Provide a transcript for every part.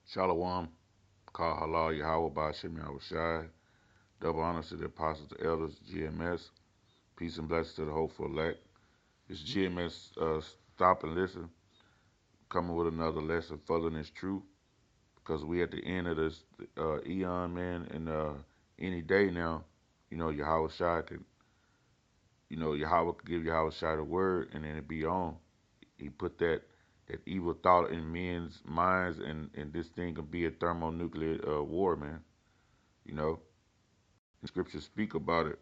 Shalom, Kal Halal Yahweh Ba'Shem Yahweh Shai. Double honors to the apostles, the elders, GMS. Peace and blessings to the hopeful elect. It's GMS Stop and Listen, coming with another lesson further than this truth. Because we at the end of this eon, man, and any day now, Yahweh Shai can, Yahweh could give Yahweh Shai the word and then it be on. He put that evil thought in men's minds, and this thing can be a thermonuclear war, man. You know, the scriptures speak about it.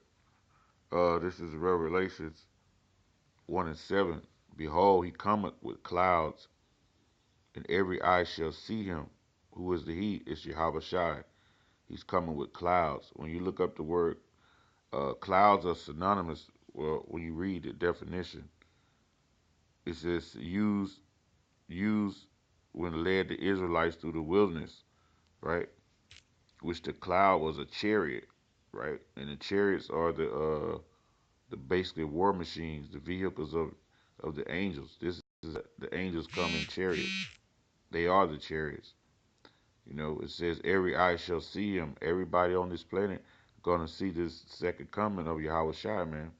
This is Revelations 1 and 7. Behold, he cometh with clouds, and every eye shall see him. Who is the he? It's Yahweh Shai. He's coming with clouds. When you look up the word, clouds are synonymous. Well, when you read the definition, it says used when led the Israelites through the wilderness, right? Which the cloud was a chariot, right? And the chariots are the basically war machines, the vehicles of the angels. This is the angels come in chariots. They are the chariots. It says every eye shall see him. Everybody on this planet gonna see this second coming of Yahweh Shai, man.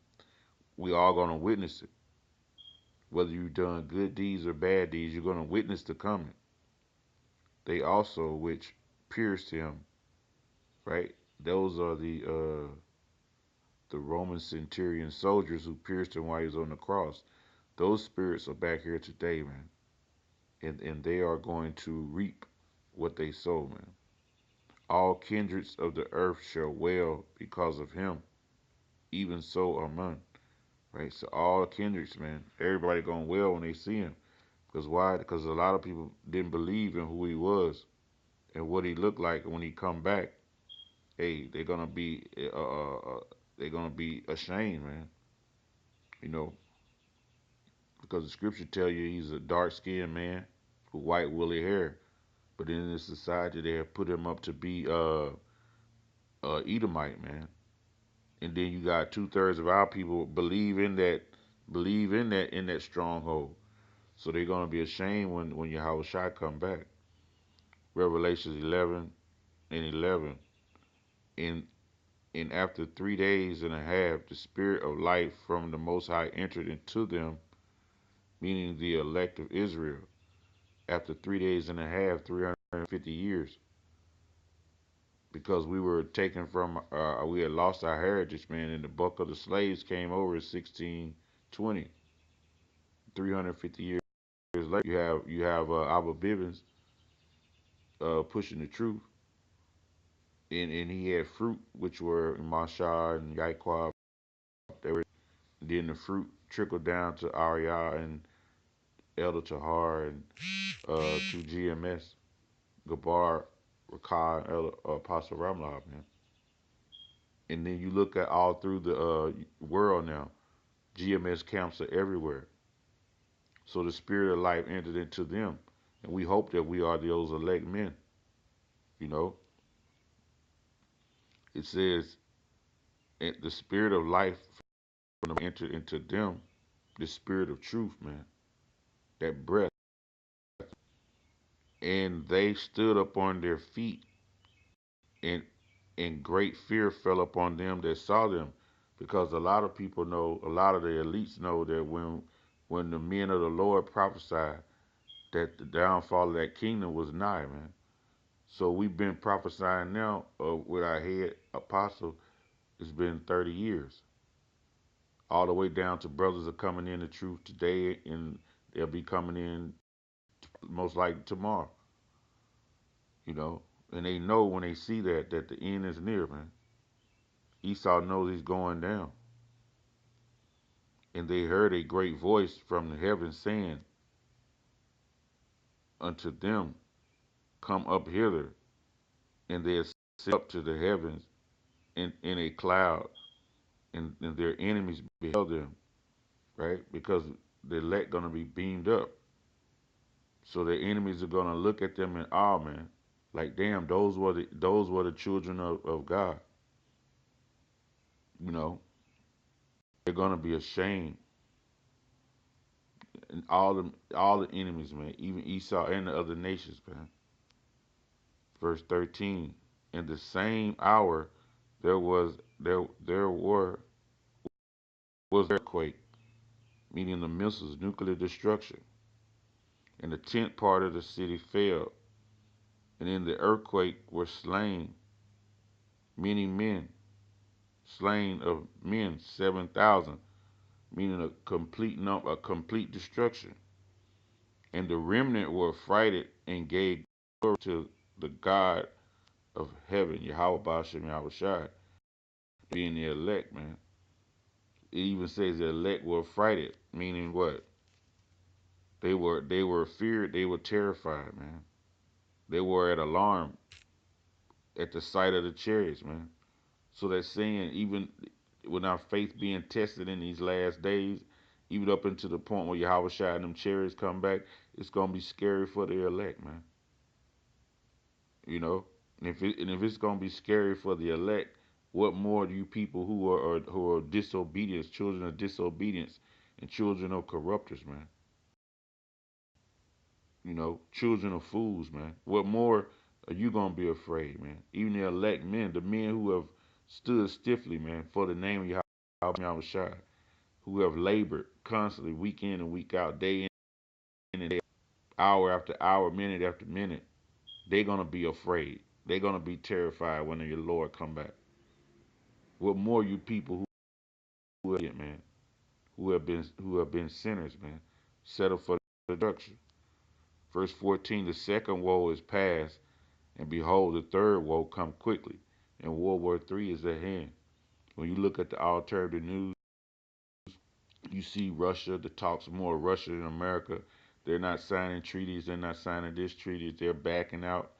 We all gonna witness it. Whether you've done good deeds or bad deeds, you're gonna witness the coming. They also which pierced him, right? Those are the Roman centurion soldiers who pierced him while he was on the cross. Those spirits are back here today, man. And they are going to reap what they sow, man. All kindreds of the earth shall wail because of him. Even so Amen. Right? So all kindreds, man, everybody gonna wail when they see him. Because why? Because a lot of people didn't believe in who he was and what he looked like when he come back. Hey, they're gonna be ashamed, man. You know, because the scripture tell you he's a dark skinned man with white woolly hair. But in this society, they have put him up to be Edomite, man. And then you got 2/3 of our people believe in that stronghold. So they're gonna be ashamed when Yahweh Shai come back. Revelations 11 and 11. And and after 3 days and a half, the spirit of life from the Most High entered into them, meaning the elect of Israel. After 3 days and a half, 350 years, because we were taken from, we had lost our heritage, man, and the bulk of the slaves came over in 1620. 350 years later, you have Abba Bivens pushing the truth, and he had fruit, which were Mashah and Yaiqua. They were then the fruit trickled down to Arya and Elder Tahar and to GMS, Gabar, Rakah, and Elder, Apostle Ramlab, man. And then you look at all through the world now, GMS camps are everywhere. So the spirit of life entered into them. And we hope that we are those elect men. You know, it says, the spirit of life entered into them, the spirit of truth, man, that breath. And they stood up on their feet, and great fear fell upon them that saw them. Because a lot of people know, a lot of the elites know that when the men of the Lord prophesied that the downfall of that kingdom was nigh, man. So we've been prophesying now with our head apostle. It's been 30 years, all the way down to brothers are coming in the truth today, and they'll be coming in most likely tomorrow. You know, and they know when they see that the end is near, man. Esau knows he's going down, and they heard a great voice from the heavens saying unto them, "Come up hither," and they ascended up to the heavens in a cloud, and their enemies beheld them, right? Because the elect gonna be beamed up. So their enemies are gonna look at them in awe, man. Like, damn, those were the children of God. You know, they're gonna be ashamed, and all the enemies, man, even Esau and the other nations, man. Verse 13. In the same hour there was an earthquake, meaning the missiles, nuclear destruction, and the tenth part of the city fell, and in the earthquake were slain many men, slain of men 7,000, meaning a complete destruction. And the remnant were affrighted and gave glory to the God of heaven, Yahweh Bashem Yahushai, being the elect, man. It even says the elect were affrighted, meaning what? They were feared, they were terrified, man. They were at alarm at the sight of the chariots, man. So that's saying even with our faith being tested in these last days, even up into the point where Yahweh Shai and them chariots come back, it's gonna be scary for the elect, man. You know, and if it's gonna be scary for the elect, what more do you people who are disobedience, children of disobedience, and children of corruptors, man? You know, children of fools, man. What more are you gonna be afraid, man? Even the elect men, the men who have stood stiffly, man, for the name of Yahweh Shai, who have labored constantly, week in and week out, day in and day, hour after hour, minute after minute, they're gonna be afraid. They're gonna be terrified when your Lord come back. What more you people man, who have been sinners, man, settle for destruction. Verse 14, the second woe is past, and behold, the third woe come quickly, and World War III is at hand. When you look at the alternative news, you see Russia, the talks more Russia than America. They're not signing treaties. They're not signing this treaty. They're backing out.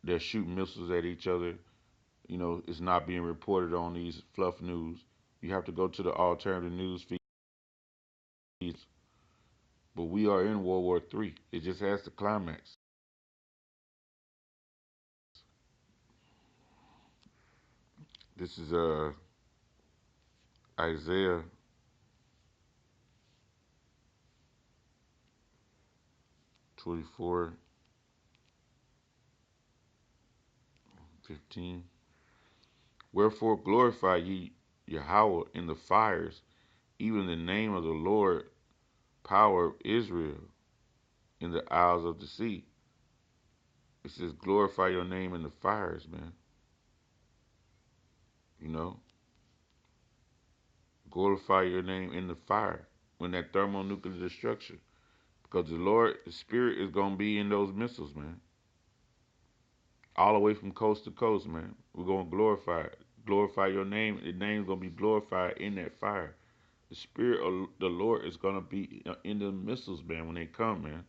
They're shooting missiles at each other. You know, it's not being reported on these fluff news. You have to go to the alternative news feeds. But we are in World War III. It just has the climax. This is Isaiah 24:15. Wherefore glorify ye Yahweh in the fires, even the name of the Lord, power of Israel, in the isles of the sea. It says, glorify your name in the fires, man. You know, glorify your name in the fire when that thermonuclear destruction. Because the Lord, the Spirit is going to be in those missiles, man. All the way from coast to coast, man. We're going to glorify it. Glorify your name. The name's going to be glorified in that fire. The Spirit of the Lord is going to be in the missiles, man, when they come, man.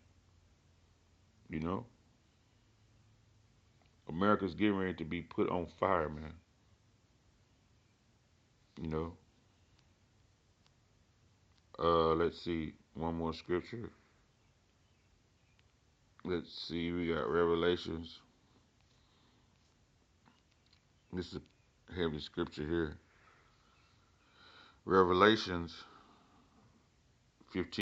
You know, America's getting ready to be put on fire, man. You know, let's see, one more scripture. Let's see, we got Revelations. This is a heavy scripture here. Revelations 15.